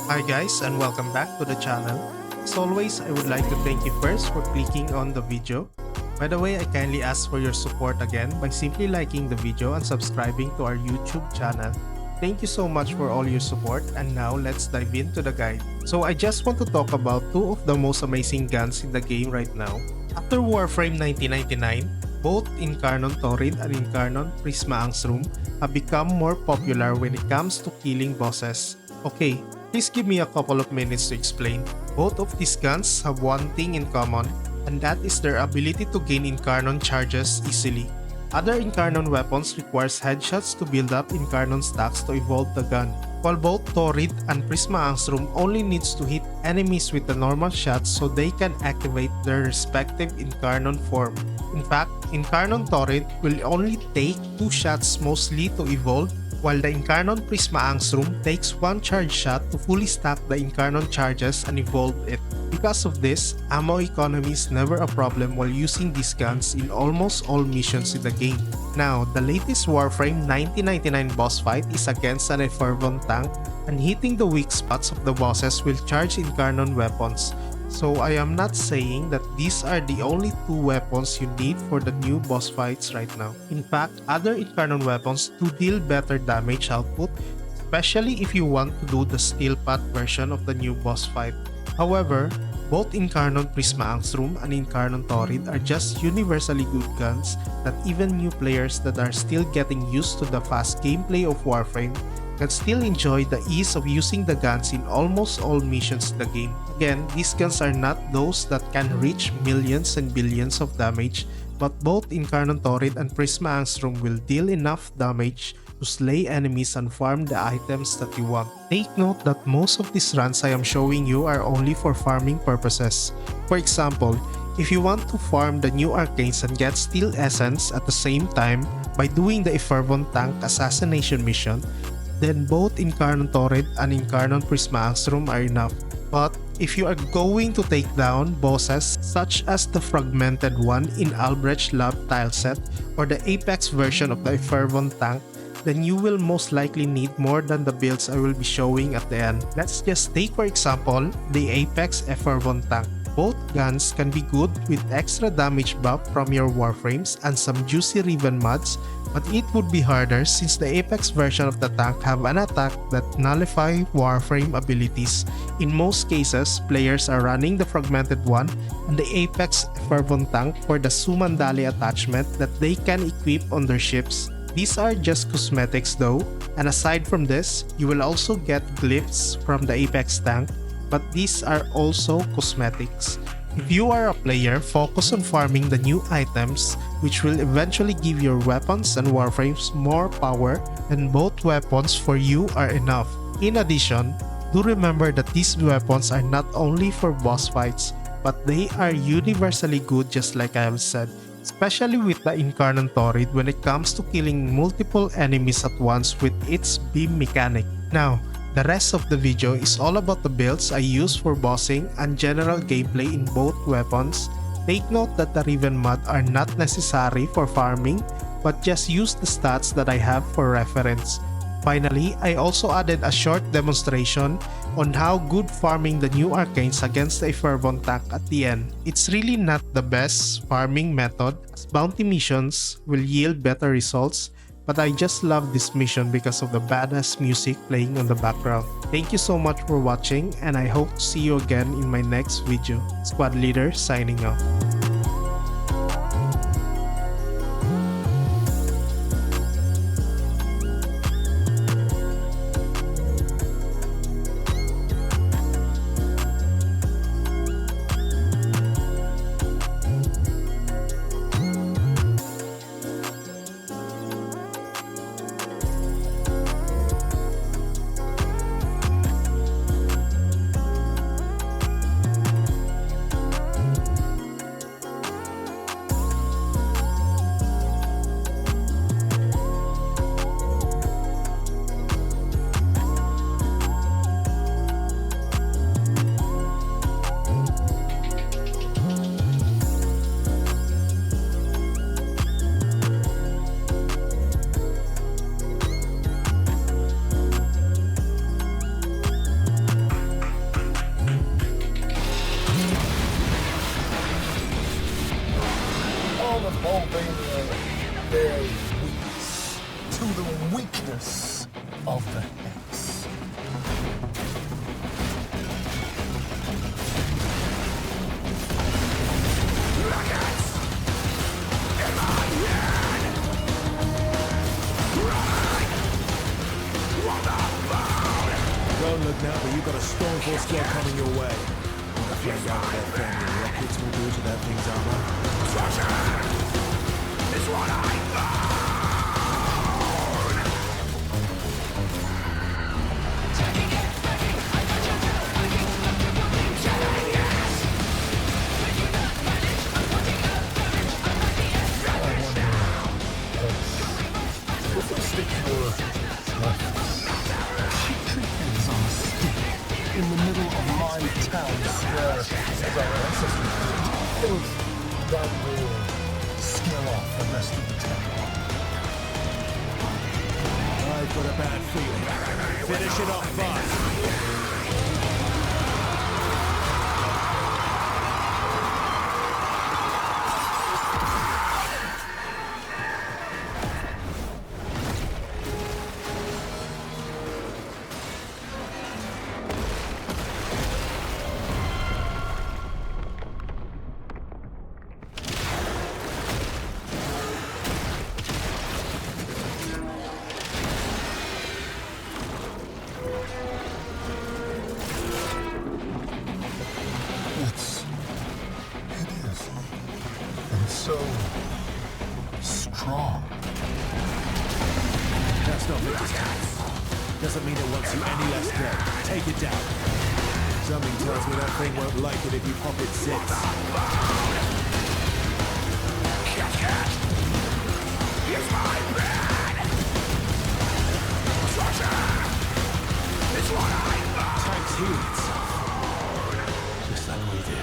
Hi guys and welcome back to the channel. As always, I would like to thank you first for clicking on the video. By the way, I kindly ask for your support again by simply liking the video and subscribing to our YouTube channel. Thank you so much for all your support, and now let's dive into the guide. So I just want to talk about two of the most amazing guns in the game right now. After Warframe 1999, both Incarnon Torrid and Incarnon Prisma Angstrom have become more popular when it comes to killing bosses. Okay, please give me a couple of minutes to explain. Both of these guns have one thing in common, and that is their ability to gain Incarnon charges easily. Other Incarnon weapons requires headshots to build up Incarnon stacks to evolve the gun, while both Torrid and Prisma Angstrom only needs to hit enemies with the normal shots so they can activate their respective Incarnon form. In fact, Incarnon Torrid will only take 2 shots mostly to evolve, while the Incarnon Prisma Angstrom takes 1 charge shot to fully stack the Incarnon charges and evolve it. Because of this, ammo economy is never a problem while using these guns in almost all missions in the game. Now, the latest Warframe 1999 boss fight is against an Effervon tank, and hitting the weak spots of the bosses will charge Incarnon weapons. So I am not saying that these are the only 2 weapons you need for the new boss fights right now. In fact, other Incarnon weapons do deal better damage output, especially if you want to do the steel path version of the new boss fight. However, both Incarnon Prisma Angstrom and Incarnon Torrid are just universally good guns that even new players that are still getting used to the fast gameplay of Warframe can still enjoy the ease of using the guns in almost all missions in the game. Again, these guns are not those that can reach millions and billions of damage, but both Incarnon Torrid and Prisma Angstrom will deal enough damage to slay enemies and farm the items that you want. Take note that most of these runs I am showing you are only for farming purposes. For example, if you want to farm the new arcanes and get steel essence at the same time by doing the Effervon tank assassination mission, then both Incarnon Torrid and Incarnon Prisma Angstrom are enough. But if you are going to take down bosses such as the fragmented one in Albrecht Lab tileset or the Apex version of the Effervon tank, then you will most likely need more than the builds I will be showing at the end. Let's just take for example the Apex Effervon tank. Both guns can be good with extra damage buff from your Warframes and some juicy Riven mods, but it would be harder since the Apex version of the tank have an attack that nullify Warframe abilities. In most cases, players are running the fragmented one and the Apex Effervon tank for the Sumandali attachment that they can equip on their ships. These are just cosmetics though, and aside from this, you will also get glyphs from the Apex tank, but these are also cosmetics. If you are a player, focus on farming the new items which will eventually give your weapons and warframes more power, and both weapons for you are enough. In addition, do remember that these weapons are not only for boss fights, but they are universally good just like I have said, especially with the Incarnon Torrid when it comes to killing multiple enemies at once with its beam mechanic. Now, the rest of the video is all about the builds I use for bossing and general gameplay in both weapons. Take note that the Riven mod are not necessary for farming, but just use the stats that I have for reference. Finally, I also added a short demonstration on how good farming the new arcanes against the Effervon tank at the end. It's really not the best farming method as bounty missions will yield better results, but I just love this mission because of the badass music playing on the background. Thank you so much for watching, and I hope to see you again in my next video. Squad Leader signing off. but you've got a Stormfall squad coming your way. What a flame down their family rockets will do to that thing's armor. It's what I thought! In the middle of my town square, as our ancestors did, that will scare off the rest of the town. I've got a bad feeling. Finish it off fast. So strong. That's not what it doesn't mean it wants you any less dead. Take it down. Something tells me that thing won't like it if you pop its zits. It's my man. It's what I thought. Tanks heal itself. Just like we do.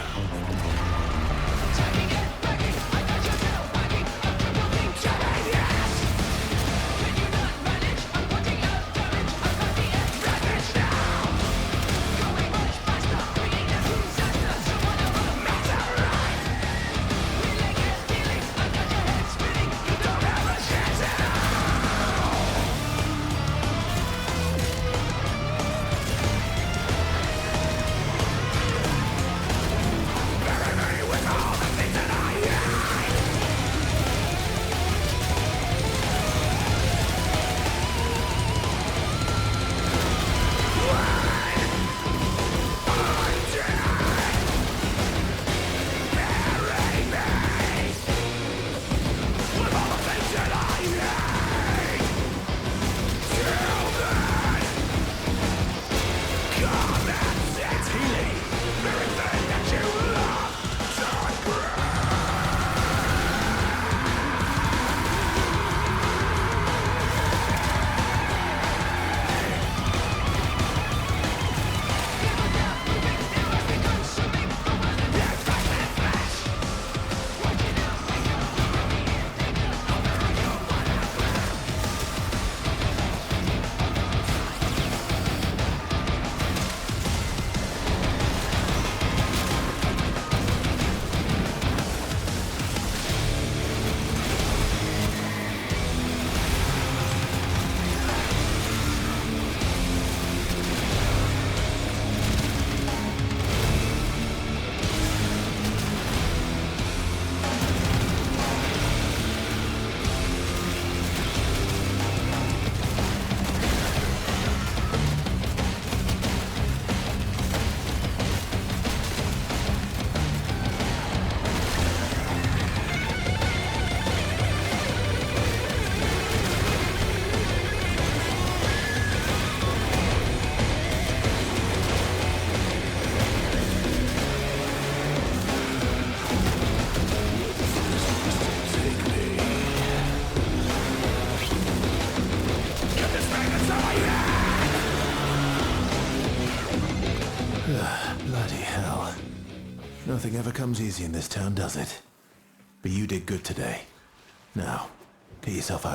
Bloody hell. Nothing ever comes easy in this town, does it? But you did good today. Now, get yourself out of